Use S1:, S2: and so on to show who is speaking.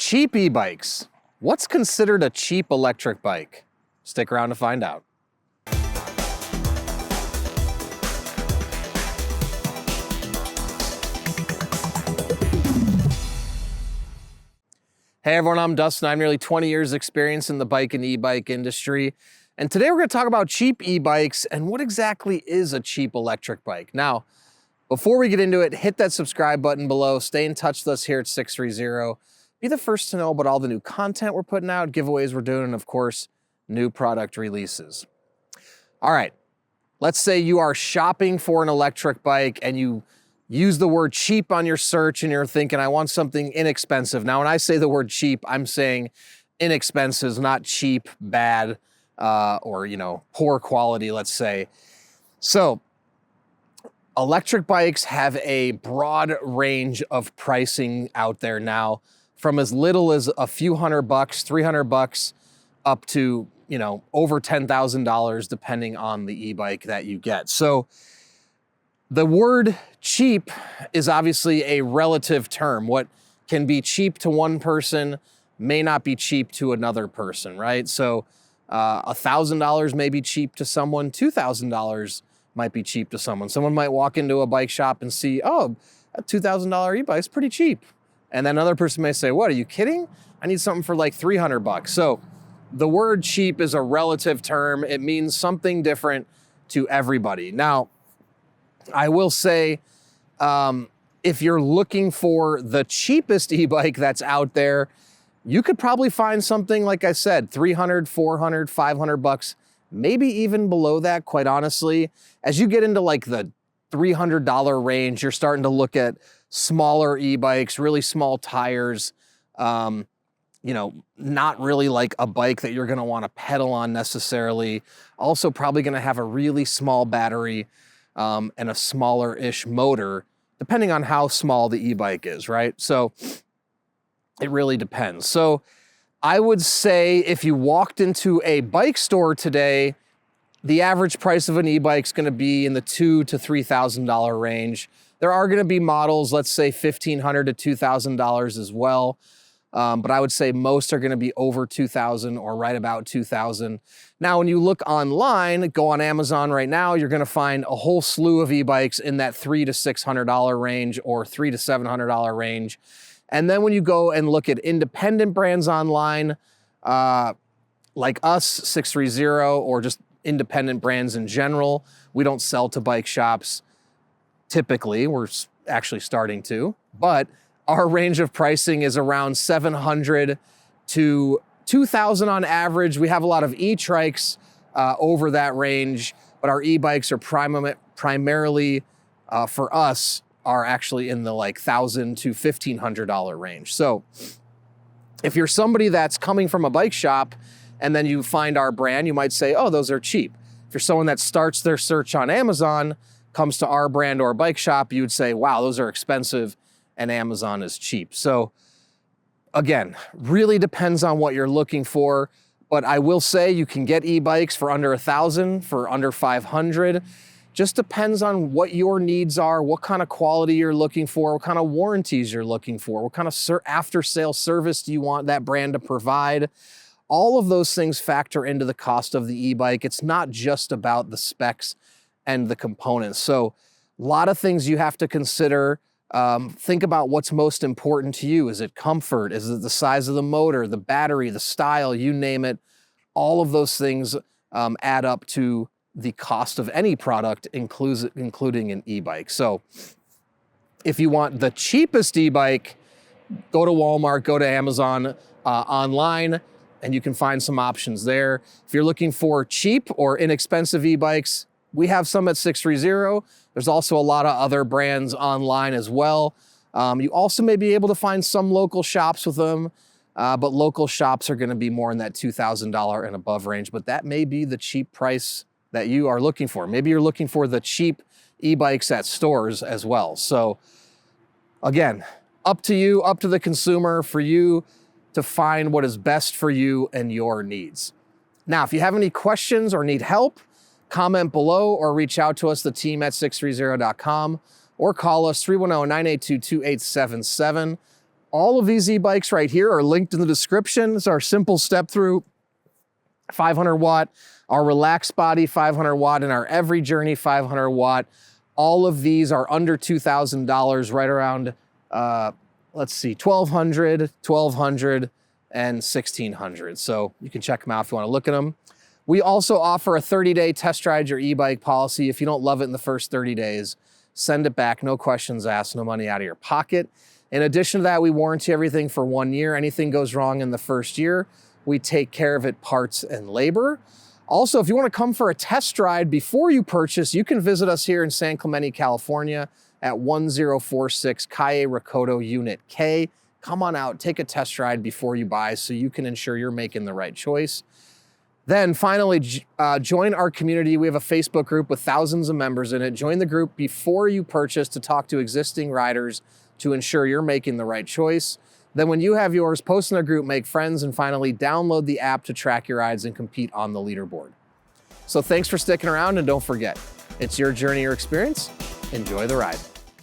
S1: Cheap e-bikes. What's considered a cheap electric bike? Stick around to find out. Hey everyone, I'm Dustin. I have nearly 20 years experience in the bike and e-bike industry. And today we're going to talk about cheap e-bikes and what exactly is a cheap electric bike. Now, before we get into it, hit that subscribe button below. Stay in touch with us here at Sixthreezero. Be the first to know about all the new content we're putting out, giveaways we're doing, and of course, new product releases. All right, let's say you are shopping for an electric bike and you use the word cheap on your search and you're thinking, I want something inexpensive. Now, when I say the word cheap, I'm saying inexpensive, not cheap, bad, or poor quality, let's say. So, electric bikes have a broad range of pricing out there now, from as little as a few $100, $300, up to, over $10,000, depending on the e-bike that you get. So the word cheap is obviously a relative term. What can be cheap to one person may not be cheap to another person, right? So $1,000 may be cheap to someone, $2,000 might be cheap to someone. Someone might walk into a bike shop and see, oh, a $2,000 e-bike is pretty cheap. And then another person may say, what, are you kidding? I need something for like $300. So the word cheap is a relative term. It means something different to everybody. Now, I will say, if you're looking for the cheapest e-bike that's out there, you could probably find something, like I said, $300, $400, $500, maybe even below that, quite honestly. As you get into like the $300 range, you're starting to look at smaller e-bikes, really small tires, not really like a bike that you're gonna wanna pedal on necessarily. Also probably gonna have a really small battery and a smaller-ish motor, depending on how small the e-bike is, right? So it really depends. So I would say if you walked into a bike store today, the average price of an e-bike is going to be in the $2,000 to $3,000 range. There are going to be models, let's say $1,500 to $2,000 as well. But I would say most are going to be over $2,000 or right about $2,000. Now, when you look online, go on Amazon right now, you're going to find a whole slew of e-bikes in that $300 to $600 range or $300 to $700 range. And then when you go and look at independent brands online, like us, Sixthreezero, or just independent brands in general, we don't sell to bike shops typically. We're actually starting to, but our range of pricing is around $700 to $2,000 on average. We have a lot of e-trikes over that range, but our e-bikes are primarily for us are actually in the like $1,000 to $1,500 range. So if you're somebody that's coming from a bike shop and then you find our brand, you might say, oh, those are cheap. If you're someone that starts their search on Amazon, comes to our brand or bike shop, you would say, wow, those are expensive and Amazon is cheap. So again, really depends on what you're looking for, but I will say you can get e-bikes for under $1,000, for under $500. Just depends on what your needs are, what kind of quality you're looking for, what kind of warranties you're looking for, what kind of after-sale service do you want that brand to provide. All of those things factor into the cost of the e-bike. It's not just about the specs and the components. So a lot of things you have to consider. Think about what's most important to you. Is it comfort? Is it the size of the motor, the battery, the style, you name it? All of those things add up to the cost of any product, including an e-bike. So if you want the cheapest e-bike, go to Walmart, go to Amazon online, and you can find some options there. If you're looking for cheap or inexpensive e-bikes, we have some at Sixthreezero. There's also a lot of other brands online as well. You also may be able to find some local shops with them, but local shops are gonna be more in that $2,000 and above range, but that may be the cheap price that you are looking for. Maybe you're looking for the cheap e-bikes at stores as well. So again, up to you, up to the consumer, for you to find what is best for you and your needs. Now, if you have any questions or need help, comment below or reach out to us, the team at sixthreezero.com, or call us 310-982-2877. All of these e-bikes right here are linked in the description. It's our simple step through 500 watt, our relaxed body 500 watt, and our every journey 500 watt. All of these are under $2,000, right around, let's see, $1,200, $1,200, and $1,600. So you can check them out if you want to look at them. We also offer a 30-day test ride your e-bike policy. If you don't love it in the first 30 days, send it back, no questions asked, no money out of your pocket. In addition to that, we warranty everything for 1 year. Anything goes wrong in the first year, we take care of it, parts and labor. Also, if you want to come for a test ride before you purchase, you can visit us here in San Clemente, California at 1046 Calle Recodo Unit K. Come on out, take a test ride before you buy so you can ensure you're making the right choice. Then finally, join our community. We have a Facebook group with thousands of members in it. Join the group before you purchase to talk to existing riders to ensure you're making the right choice. Then when you have yours, post in the group, make friends, and finally download the app to track your rides and compete on the leaderboard. So thanks for sticking around, and don't forget, it's your journey or experience. Enjoy the ride.